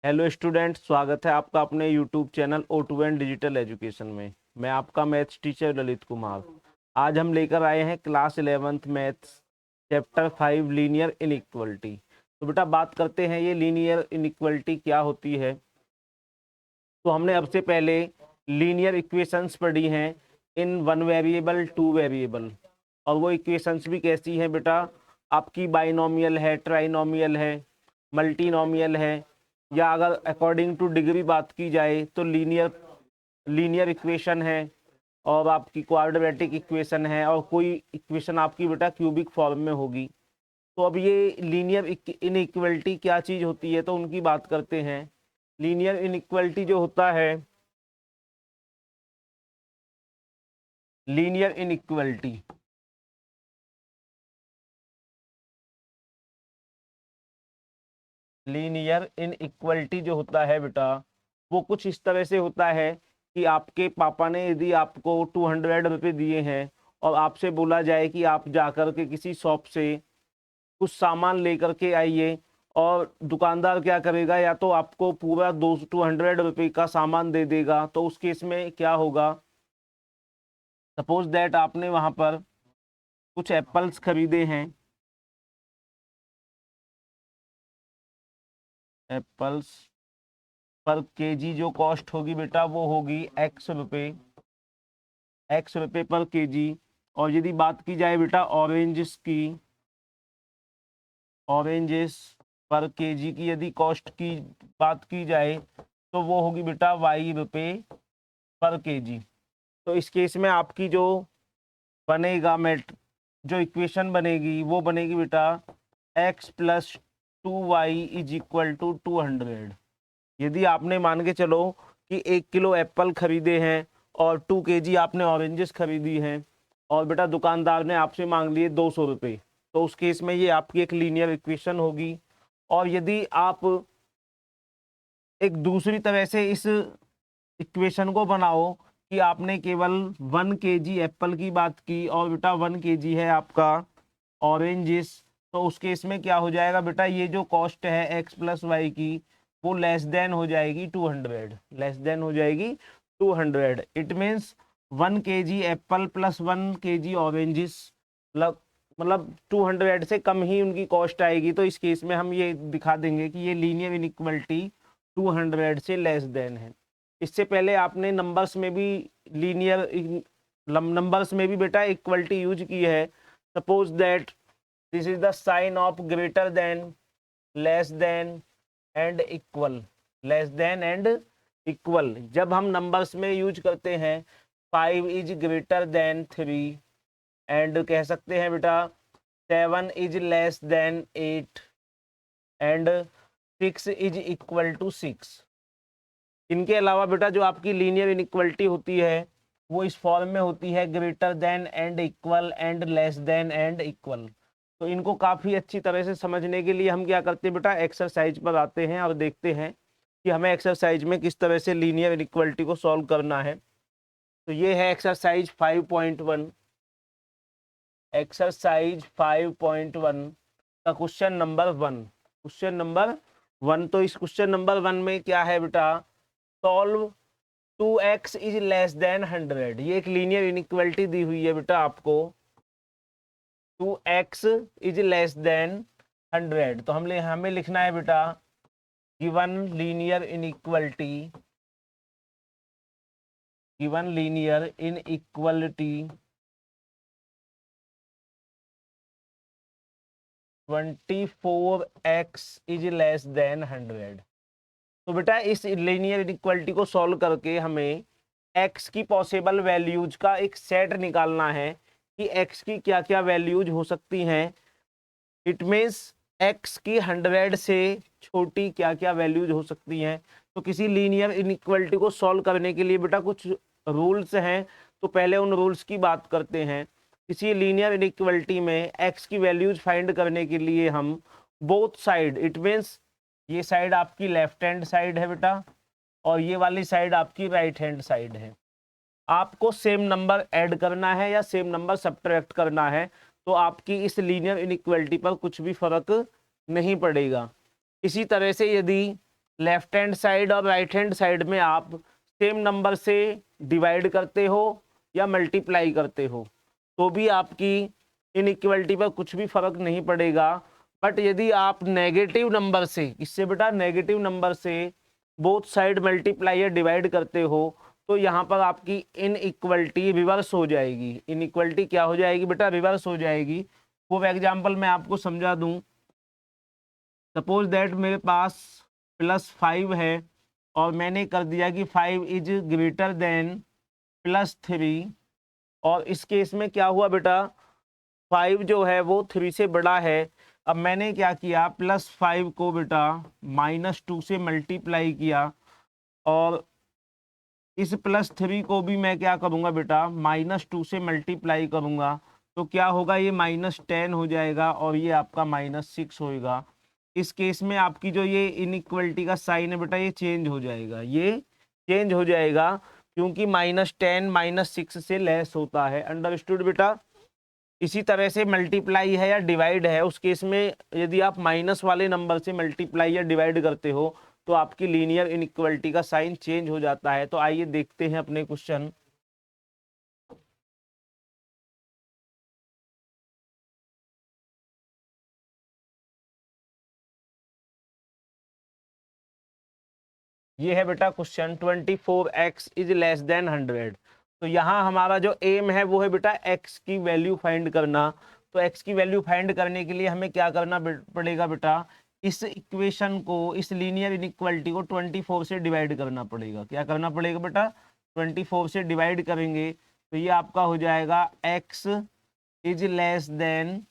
Hello student, स्वागत है आपका अपने YouTube channel O2N digital education में। मैं आपका मैथ्स टीचर ललित कुमार। आज हम लेकर आए हैं class 11th maths chapter 5 linear inequality. तो बेटा बात करते हैं ये लीनियर इनइक्वलिटी क्या होती है। तो हमने अब से पहले लीनियर इक्वेशंस पढ़ी हैं in one variable, two variable, और वो इक्वेशंस भी कैसी हैं बेटा, आपकी बाइनोमियल है, ट्राइनोमियल है, मल्टीनोमियल है, या अगर अकॉर्डिंग टू डिग्री बात की जाए तो लीनियर इक्वेशन है, और आपकी क्वाड्रेटिक इक्वेशन है, और कोई इक्वेशन आपकी बेटा क्यूबिक फॉर्म में होगी। तो अब ये लीनियर इनइक्वलिटी क्या चीज़ होती है तो उनकी बात करते हैं। लीनियर इनइक्वलिटी जो होता है, लीनियर इनइक्वलिटी लीनियर इनइक्वलिटी जो होता है बेटा, वो कुछ इस तरह से होता है कि आपके पापा ने यदि आपको 200 रुपये दिए हैं और आपसे बोला जाए कि आप जाकर के किसी शॉप से कुछ सामान लेकर के आइए, और दुकानदार क्या करेगा, या तो आपको पूरा 200 रुपये का सामान दे देगा। तो उस केस में क्या होगा, सपोज दैट आपने वहाँ पर कुछ एप्पल्स खरीदे हैं, एप्पल्स पर केजी जो कॉस्ट होगी बेटा वो होगी एक्स रुपये पर केजी। और यदि बात की जाए बेटा ऑरेंजेस पर केजी की यदि कॉस्ट की बात की जाए तो वो होगी बेटा वाई रुपये पर केजी। तो इस केस में आपकी जो बनेगा जो इक्वेशन बनेगी वो बनेगी बेटा x + 2y = 200। यदि आपने मान के चलो कि 1 किलो एप्पल खरीदे हैं और 2 केजी आपने ऑरेंजेस खरीदी हैं, और बेटा दुकानदार ने आपसे मांग लिए 200 रुपये, तो उस केस में ये आपकी एक लीनियर इक्वेशन होगी। और यदि आप एक दूसरी तरह से इस इक्वेशन को बनाओ कि आपने केवल 1 केजी एप्पल की बात की और बेटा 1 केजी है आपका ऑरेंजेस, तो उस केस में क्या हो जाएगा बेटा, ये जो कॉस्ट है x + y की वो लेस देन हो जाएगी 200, लेस देन हो जाएगी 200। It means 1 KG Apple + 1 KG oranges मतलब 200 से कम ही उनकी कॉस्ट आएगी। तो इस केस में हम ये दिखा देंगे कि ये लीनियर इनइक्वलिटी 200 से लेस देन है। इससे पहले आपने नंबर्स में भी नंबर्स में भी बेटा इक्वलिटी यूज की है। Suppose that this is the sign of greater than, less than and equal, less than and equal जब हम नंबर्स में यूज करते हैं 5 इज ग्रेटर देन 3, एंड कह सकते हैं बेटा 7 is less than 8, and 6 is equal to 6। इनके अलावा बेटा जो आपकी लीनियर इनइक्वलिटी होती है वो इस फॉर्म में होती है greater than and equal and less than and equal. तो इनको काफ़ी अच्छी तरह से समझने के लिए हम क्या करते हैं बेटा, एक्सरसाइज पर आते हैं और देखते हैं कि हमें एक्सरसाइज में किस तरह से लीनियर इनइक्वलिटी को सॉल्व करना है। तो ये है एक्सरसाइज 5.1। एक्सरसाइज 5.1 का क्वेश्चन नंबर 1। तो इस क्वेश्चन नंबर 1 में क्या है बेटा, solve 2x is less then 100। ये एक लीनियर इनइक्वलिटी दी हुई है बेटा आपको, 2x इज लेस देन 100। तो हमें लिखना है बेटा given linear inequality 24x is less then 100। तो बेटा इस लीनियर इनइक्वलिटी को सॉल्व करके हमें x की पॉसिबल वैल्यूज का एक सेट निकालना है कि x की क्या क्या वैल्यूज हो सकती हैं। इट मीन्स x की 100 से छोटी क्या क्या वैल्यूज हो सकती हैं। तो किसी लीनियर इनइक्वलिटी को सॉल्व करने के लिए बेटा कुछ रूल्स हैं, तो पहले उन रूल्स की बात करते हैं। किसी लीनियर इनइक्वलिटी में x की वैल्यूज फाइंड करने के लिए हम बोथ साइड, इट मीन्स ये साइड आपकी लेफ्ट हैंड साइड है बेटा और ये वाली साइड आपकी राइट हैंड साइड है, आपको सेम नंबर ऐड करना है या सेम नंबर सब्ट्रैक्ट करना है। तो आपकी इस लीनियर इनइक्वलिटी पर कुछ भी फर्क नहीं पड़ेगा। इसी तरह से यदि लेफ्ट हैंड साइड और राइट हैंड साइड में आप सेम नंबर से डिवाइड करते हो या मल्टीप्लाई करते हो तो भी आपकी इनइक्वलिटी पर कुछ भी फर्क नहीं पड़ेगा। बट यदि आप नेगेटिव नंबर से, इससे बेटा नेगेटिव नंबर से बोथ साइड मल्टीप्लाई या डिवाइड करते हो तो यहाँ पर आपकी इनइक्वलिटी रिवर्स हो जाएगी। इनइक्वलिटी क्या हो जाएगी बेटा? रिवर्स हो जाएगी। फॉर एग्जाम्पल मैं आपको समझा दूं, सपोज दैट मेरे पास +5 है और मैंने कर दिया कि 5 इज ग्रेटर देन +3, और इस केस में क्या हुआ बेटा? 5 जो है वो 3 से बड़ा है। अब मैंने क्या किया, +5 को बेटा -2 से मल्टीप्लाई किया और इस +3 को भी मैं क्या करूंगा बेटा? -2 से मल्टीप्लाई करूंगा तो क्या होगा? ये -10 हो जाएगा और ये आपका -6 होएगा। इस केस में आपकी जो ये इनइक्वलिटी का साइन है बेटा ये चेंज हो जाएगा, ये चेंज हो जाएगा क्योंकि -10 -6 से लेस होता है। अंडरस्टूड बेटा? इसी तरह से मल्टीप्लाई है या डिवाइड है, उस केस में यदि आप माइनस वाले नंबर से मल्टीप्लाई या डिवाइड करते हो तो आपकी लीनियर इनइक्वलिटी का साइन चेंज हो जाता है। तो आइए देखते हैं अपने क्वेश्चन। ये है बेटा question 24x is less then 100। तो यहाँ हमारा जो एम है वो है बेटा x की वैल्यू फाइंड करना। तो x की वैल्यू फाइंड करने के लिए हमें क्या करना पड़ेगा बेटा? इस इक्वेशन को, इस लीनियर इनइक्वालिटी को 24 से डिवाइड करना पड़ेगा। क्या करना पड़ेगा बेटा? 24 से डिवाइड करेंगे तो ये आपका हो जाएगा x इज लेस देन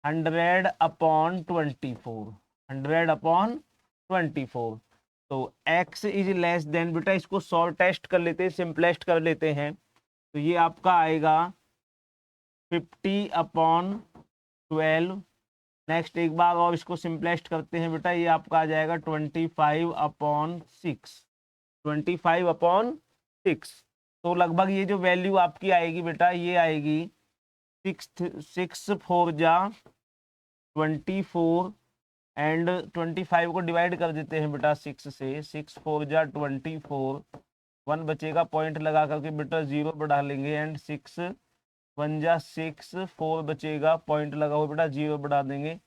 100/24, 100/24। तो x इज लेस देन, बेटा इसको सॉर्ट टेस्ट कर लेते हैं, सिंपलेस्ट कर लेते हैं। तो ये आपका आएगा 50/12। नेक्स्ट एक बार और इसको सिंपलेस्ट करते हैं बेटा, ये आपका आ जाएगा 25/6, 25/6। तो लगभग ये जो वैल्यू आपकी आएगी बेटा ये आएगी 6 4 24 एंड 25 को डिवाइड कर देते हैं बेटा 6 से। 6 4 24, 1 बचेगा, पॉइंट लगा करके बेटा 0 बढ़ा लेंगे एंड 6 1 6, 4 बचेगा, पॉइंट लगा हुआ बेटा 0 बढ़ा देंगे,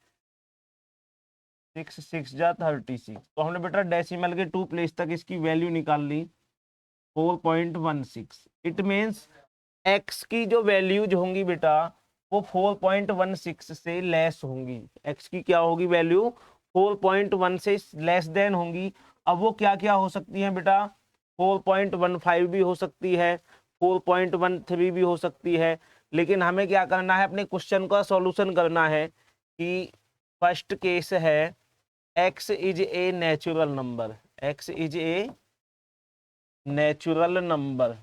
6 6 36। तो हमने बेटा डेसिमल के 2 प्लेस तक इसकी वैल्यू निकाल ली 4.16। इट मीन्स x की जो वैल्यूज होंगी बेटा वो 4.16 से लेस होंगी। x की क्या होगी वैल्यू? 4.1 से लेस देन होंगी। अब वो क्या क्या हो सकती हैं बेटा? 4.15 भी हो सकती है, 4.13 भी हो सकती है। लेकिन हमें क्या करना है, अपने क्वेश्चन का सॉल्यूशन करना है कि फर्स्ट केस है x is a natural number, x is a natural number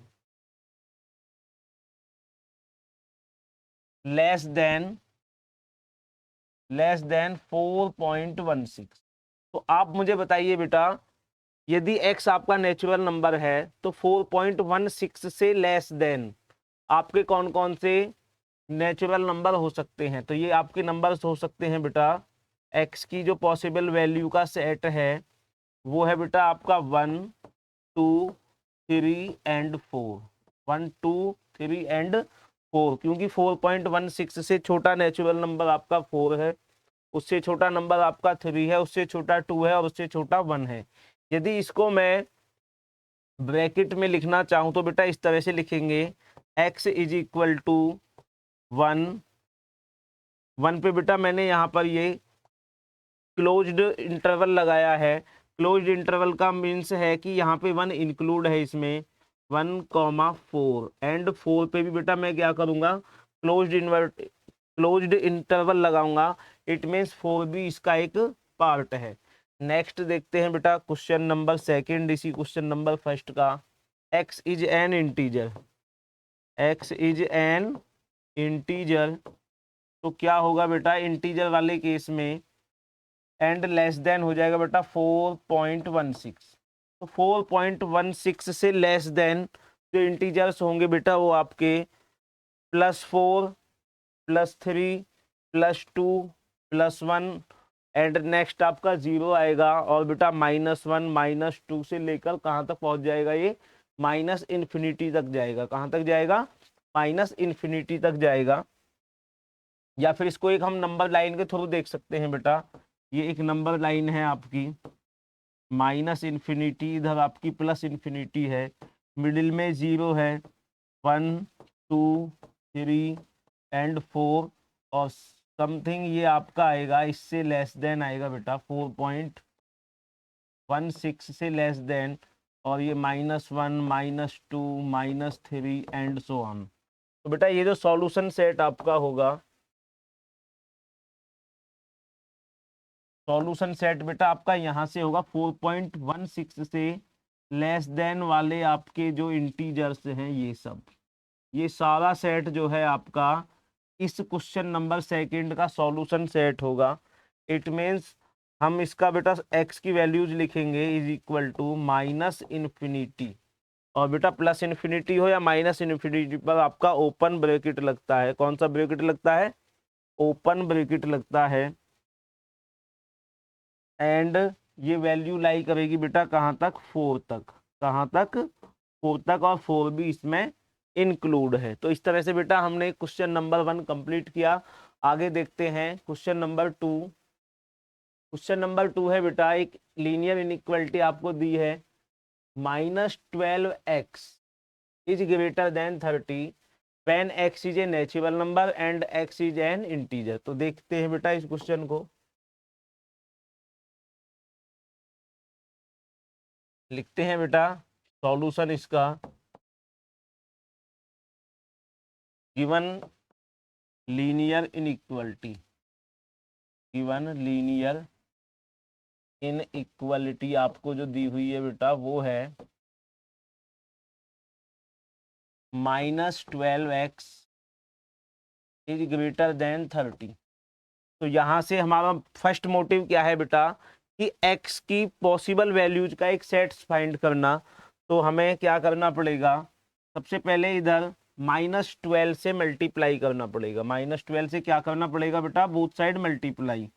less than 4.16। तो आप मुझे बताइए बेटा, यदि x आपका नेचुरल नंबर है तो 4.16 से लेस देन आपके कौन कौन से नेचुरल नंबर हो सकते हैं? तो ये आपके नंबर्स हो सकते हैं बेटा, x की जो पॉसिबल वैल्यू का सेट है वो है बेटा आपका 1 2 3 एंड 4, 1 2 3 एंड 4। क्योंकि 4.16 से छोटा नेचुरल नंबर आपका 4 है, उससे छोटा नंबर आपका 3 है, उससे छोटा 2 है और उससे छोटा 1 है। यदि इसको मैं ब्रैकेट में लिखना चाहूँ तो बेटा इस तरह से लिखेंगे, x इज इक्वल टू 1, 1 पे बेटा मैंने यहाँ पर ये क्लोज्ड इंटरवल लगाया है। क्लोज्ड इंटरवल का मीन्स है कि यहाँ पे 1 इंक्लूड है इसमें, 1,4 एंड 4 पे भी बेटा मैं क्या करूँगा? क्लोज्ड इंटरवल लगाऊंगा। इट मीन्स 4 भी इसका एक पार्ट है। नेक्स्ट देखते हैं बेटा क्वेश्चन नंबर सेकंड, इसी क्वेश्चन नंबर फर्स्ट का। x is an integer, x is an integer. तो क्या होगा बेटा इंटीजर वाले केस में? एंड लेस देन हो जाएगा बेटा 4.16। तो 4.16 से लेस देन जो इंटीजर्स होंगे बेटा वो आपके +4 +3 +2 +1 एंड नेक्स्ट आपका 0 आएगा, और बेटा -1 -2 से लेकर कहाँ तक पहुंच जाएगा, ये -इन्फिनिटी तक जाएगा। कहाँ तक जाएगा, -इन्फिनिटी तक जाएगा। या फिर इसको एक हम नंबर लाइन के थ्रू देख सकते हैं बेटा, ये एक नंबर लाइन है आपकी, -इन्फिनिटी, इधर आपकी +इन्फिनिटी है, मिडिल में 0 है, 1 2 3 एंड 4, और समथिंग ये आपका आएगा इससे लेस देन आएगा बेटा, 4.16 से लेस देन, और ये -1 -2 -3 एंड सो ऑन। तो बेटा ये जो सॉल्यूशन सेट आपका होगा, सॉल्यूशन सेट बेटा आपका यहाँ से होगा 4.16 से लेस देन वाले आपके जो इंटीजर्स हैं, ये सब, ये सारा सेट जो है आपका इस क्वेश्चन नंबर सेकंड का सॉल्यूशन सेट होगा। इट मीन्स हम इसका बेटा x की वैल्यूज लिखेंगे इज इक्वल टू -इन्फिनिटी, और बेटा +इन्फिनिटी हो या -इन्फिनिटी पर आपका ओपन ब्रैकेट लगता है। कौन सा ब्रैकेट लगता है, ओपन ब्रैकेट लगता है। एंड ये वैल्यू लाई करेगी बेटा कहाँ तक, 4 तक, कहाँ तक, 4 तक, और 4 भी इसमें इंक्लूड है। तो इस तरह से बेटा हमने क्वेश्चन नंबर 1 कंप्लीट किया। आगे देखते हैं क्वेश्चन नंबर 2। क्वेश्चन नंबर 2 है बेटा, एक लीनियर इनइक्वालिटी आपको दी है, -12x is greater than 30 when x is a natural number and x is an integer. तो देखते हैं बेटा इस क्वेश्चन को, लिखते हैं बेटा सॉल्यूशन इसका। Given linear inequality, given linear inequality आपको जो दी हुई है बेटा वो है -12x इज ग्रेटर देन 30। तो यहाँ से हमारा फर्स्ट मोटिव क्या है बेटा, कि x की पॉसिबल वैल्यूज का एक सेट फाइंड करना। तो हमें क्या करना पड़ेगा, सबसे पहले इधर -12 से मल्टीप्लाई करना पड़ेगा। -12 से क्या करना पड़ेगा बेटा, both side multiply,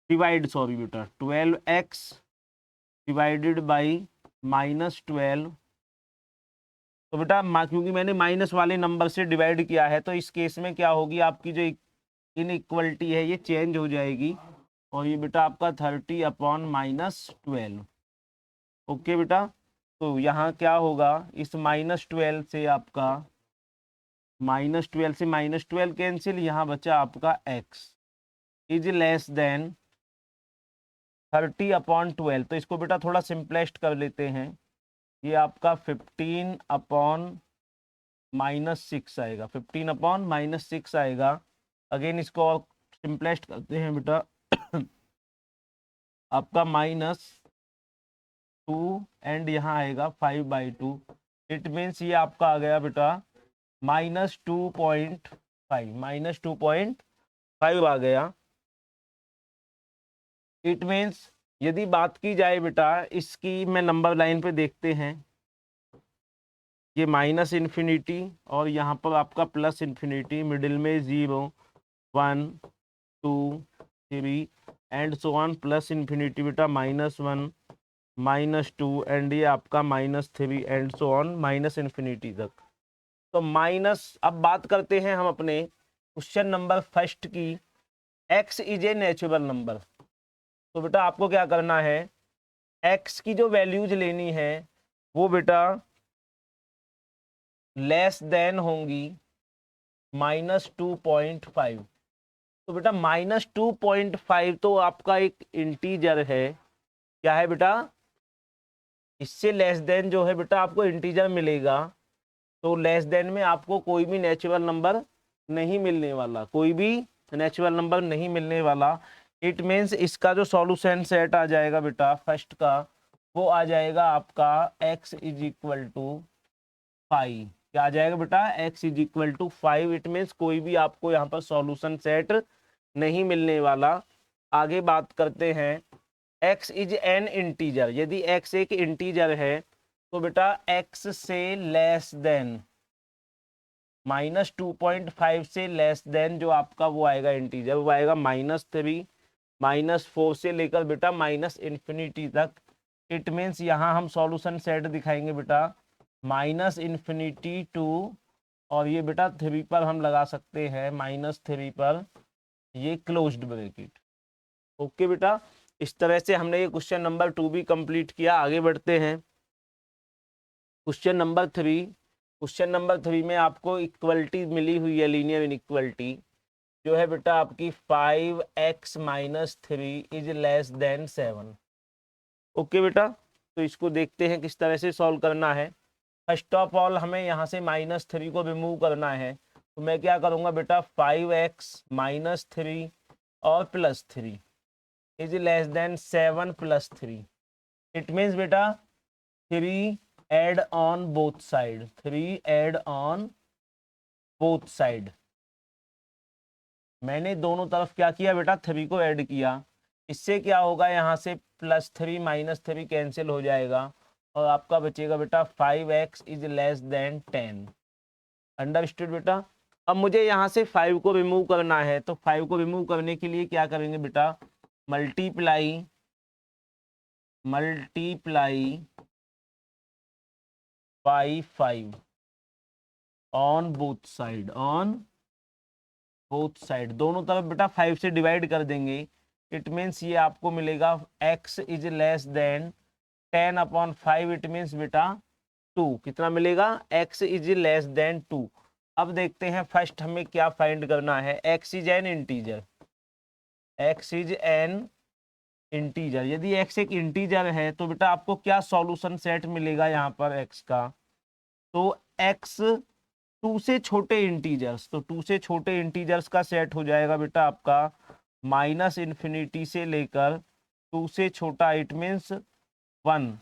divide, sorry बेटा, 12x डिवाइडेड बाई -12। तो बेटा क्योंकि मैंने माइनस वाले नंबर से डिवाइड किया है, तो इस केस में क्या होगी, आपकी जो इनइक्वालिटी है ये चेंज हो जाएगी, और ये बेटा आपका 30/-12। ओके बेटा, तो यहाँ क्या होगा, इस -12 से आपका -12 से -12 कैंसिल, यहाँ बचा आपका x इज लेस देन 30/12। तो इसको बेटा थोड़ा सिंपलेस्ट कर लेते हैं, ये आपका 15/-6 आएगा, 15/-6 आएगा। अगेन इसको और सिंपलेस्ट करते हैं बेटा, आपका -2 एंड यहाँ आएगा 5/2। इट मीन्स ये आपका आ गया बेटा -2.5 आ गया। इट मीन्स यदि बात की जाए बेटा इसकी, मैं नंबर लाइन पे देखते हैं, ये -इन्फिनिटी और यहाँ पर आपका +इन्फिनिटी, मिडिल में 0 1 2 3 एंड सो ऑन, +इन्फिनिटी बेटा -1 -2 एंड ये आपका -3 एंड सो ऑन -इन्फिनिटी तक। तो अब बात करते हैं हम अपने क्वेश्चन नंबर फर्स्ट की, x is a natural number. तो बेटा आपको क्या करना है, x की जो वैल्यूज लेनी है वो बेटा लेस देन होंगी -2.5। तो बेटा -2.5 तो आपका एक इंटीजर है, क्या है बेटा, इससे लेस देन जो है बेटा आपको इंटीजर मिलेगा। तो लेस देन में आपको कोई भी नेचुरल नंबर नहीं मिलने वाला, कोई भी नेचुरल नंबर नहीं मिलने वाला। इट मीन्स इसका जो सॉल्यूशन सेट आ जाएगा बेटा फर्स्ट का, वो आ जाएगा आपका x इज इक्वल टू 5। क्या आ जाएगा बेटा, x is equal to 5। It means कोई भी आपको यहाँ पर सॉल्यूशन सेट नहीं मिलने वाला। आगे बात करते हैं, x इज एन इंटीजर, यदि x एक इंटीजर है तो बेटा x से लेस देन -2.5 से लेस देन जो आपका वो आएगा इंटीजर, वो आएगा -3 -4 से लेकर बेटा -इन्फिनिटी तक। इट मीन्स यहाँ हम सॉल्यूशन सेट दिखाएंगे बेटा -इन्फिनिटी टू, और ये बेटा 3 पर हम लगा सकते हैं -3 पर, ये क्लोज्ड ब्रैकेट। ओके बेटा, इस तरह से हमने ये क्वेश्चन नंबर 2 भी कंप्लीट किया। आगे बढ़ते हैं क्वेश्चन नंबर 3। क्वेश्चन नंबर 3 में आपको इक्वलिटी मिली हुई है, लीनियर इनइक्वलिटी जो है बेटा आपकी 5x - 3 is less than 7। Okay बेटा, तो इसको देखते हैं किस तरह से सॉल्व करना है। फर्स्ट ऑफ ऑल हमें यहाँ से -3 को रिमूव करना है, तो मैं क्या करूँगा बेटा 5x - 3 और +3 is less than 7 + 3। It means बेटा 3 add on both side, 3 add on both side. मैंने दोनों तरफ क्या किया बेटा 3 को ऐड किया। इससे क्या होगा, यहाँ से +3 - 3 कैंसिल हो जाएगा और आपका बचेगा बेटा 5x is less then 10। Understood बेटा। अब मुझे यहाँ से 5 को रिमूव करना है, तो 5 को रिमूव करने के लिए क्या करेंगे बेटा, multiply by 5 on both side, on both side, दोनों तरफ बेटा 5 से डिवाइड कर देंगे। इट मीन्स ये आपको मिलेगा x is less then 10/5। It means बेटा 2 कितना मिलेगा, x इज लेस देन 2। अब देखते हैं फर्स्ट हमें क्या फाइंड करना है। x is an integer, x is an integer. यदि x एक इंटीजर है तो बेटा आपको क्या सॉल्यूशन सेट मिलेगा यहाँ पर x का, तो x 2 से छोटे इंटीजर्स, तो 2 से छोटे इंटीजर्स का सेट हो जाएगा बेटा आपका -इन्फिनिटी से लेकर 2 से छोटा, इट मीन्स 1,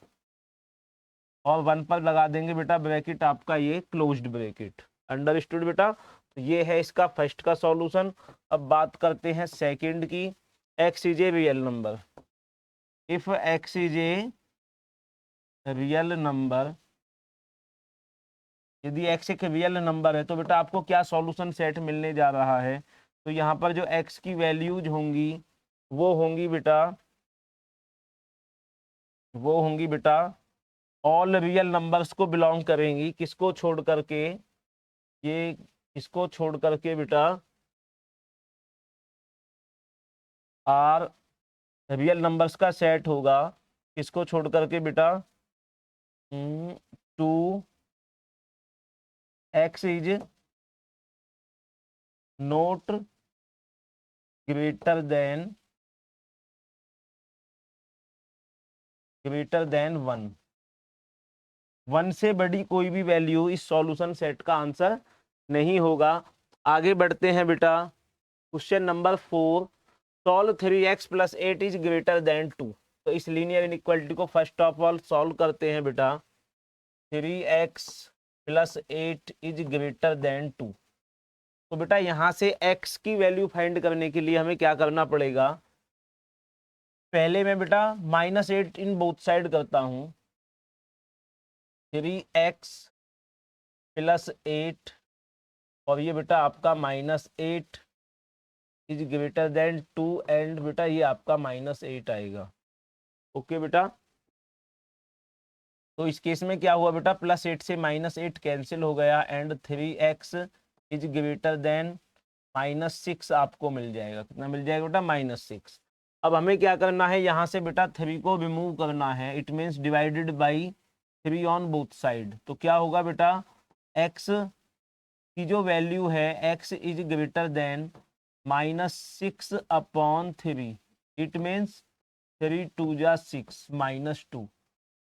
और 1 पर लगा देंगे बेटा ब्रैकेट आपका ये क्लोज्ड ब्रैकेट। अंडरस्टूड बेटा। तो ये है इसका फर्स्ट का सॉल्यूशन। अब बात करते हैं सेकंड की। x is a real number, if x is a real number, यदि x एक रियल नंबर है तो बेटा आपको क्या सॉल्यूशन सेट मिलने जा रहा है, तो यहाँ पर जो x की वैल्यूज होंगी वो होंगी बेटा ऑल रियल नंबर्स को बिलोंग करेंगी। किसको छोड़ करके, ये इसको छोड़ करके बेटा आर रियल नंबर्स का सेट होगा। किसको छोड़ करके बेटा 2 x is note greater than 1 से बड़ी कोई भी वैल्यू इस सॉल्यूशन सेट का आंसर नहीं होगा। आगे बढ़ते हैं बेटा question number 4। Solve 3x + 8 is greater than 2। तो इस लीनियर इनइक्वालिटी को फर्स्ट ऑफ ऑल सॉल्व करते हैं बेटा। 3x + 8 is greater than 2। तो बेटा यहाँ से x की वैल्यू फाइंड करने के लिए हमें क्या करना पड़ेगा, पहले मैं बेटा -8 इन बोथ साइड करता हूँ। 3x + 8 और ये बेटा आपका -8 इज ग्रेटर देन 2, एंड बेटा ये आपका -8 आएगा। ओके बेटा, तो इस केस में क्या हुआ बेटा, +8 से -8 कैंसिल हो गया and 3x is greater than -6 आपको मिल जाएगा। कितना मिल जाएगा बेटा, -6। अब हमें क्या करना है, यहाँ से बेटा 3 को रिमूव करना है। It means divided by 3 on both side. तो क्या होगा बेटा, x की जो वैल्यू है x is greater than -6/3। It means 3 2 जा 6 -2।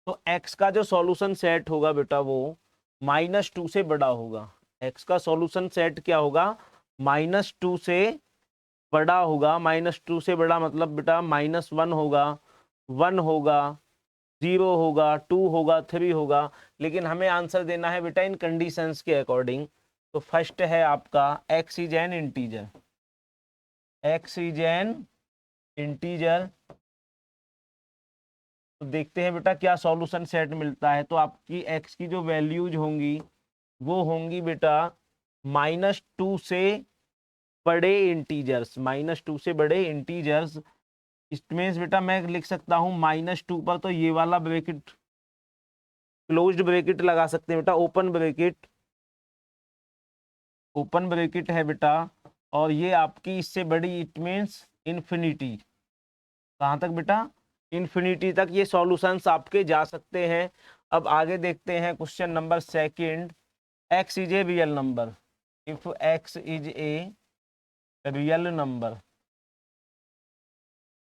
तो x का जो सॉल्यूशन सेट होगा बेटा वो -2 से बड़ा होगा। x का सॉल्यूशन सेट क्या होगा, -2 से बड़ा होगा। -2 से बड़ा मतलब बेटा -1 होगा, 1 होगा, 0 होगा, 2 होगा, 3 होगा। लेकिन हमें आंसर देना है बेटा इन कंडीशंस के अकॉर्डिंग। तो फर्स्ट है आपका x is an integer, x is an integer. तो देखते हैं बेटा क्या सॉल्यूशन सेट मिलता है। तो आपकी x की जो वैल्यूज होंगी वो होंगी बेटा -2 से बड़े इंटीजर्स, -2 से बड़े इंटीजर्स इट मीन्स बेटा मैं लिख सकता हूँ -2 पर, तो ये वाला ब्रैकेट क्लोज्ड ब्रैकेट लगा सकते हैं बेटा, ओपन ब्रैकेट है बेटा, और ये आपकी इससे बड़ी, इट मीन्स इन्फिनिटी। कहाँ तक बेटा? इन्फिनिटी तक ये सॉल्यूशंस आपके जा सकते हैं। अब आगे देखते हैं question number second. x is a real number, if x is a real number,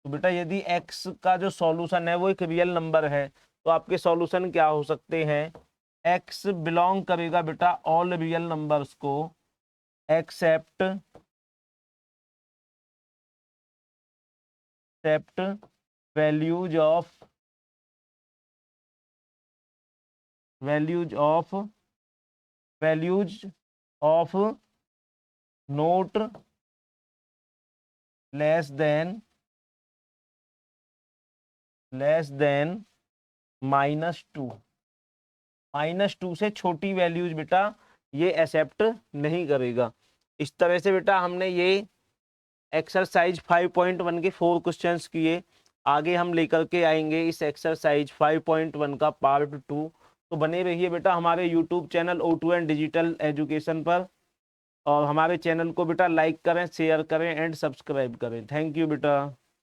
तो बेटा यदि x का जो सॉल्यूशन है वो एक रियल नंबर है, तो आपके सॉल्यूशन क्या हो सकते हैं? x बिलोंग करेगा बेटा ऑल रियल नंबर्स को, except values of not less than -2। -2 से छोटी वैल्यूज बेटा ये एक्सेप्ट नहीं करेगा। इस तरह से बेटा हमने ये एक्सरसाइज 5.1 के 4 क्वेश्चंस किए। आगे हम लेकर के आएंगे इस एक्सरसाइज 5.1 का पार्ट 2। तो बने रहिए बेटा हमारे YouTube channel O2N digital education पर, और हमारे चैनल को बेटा लाइक करें, शेयर करें एंड सब्सक्राइब करें। थैंक यू बेटा।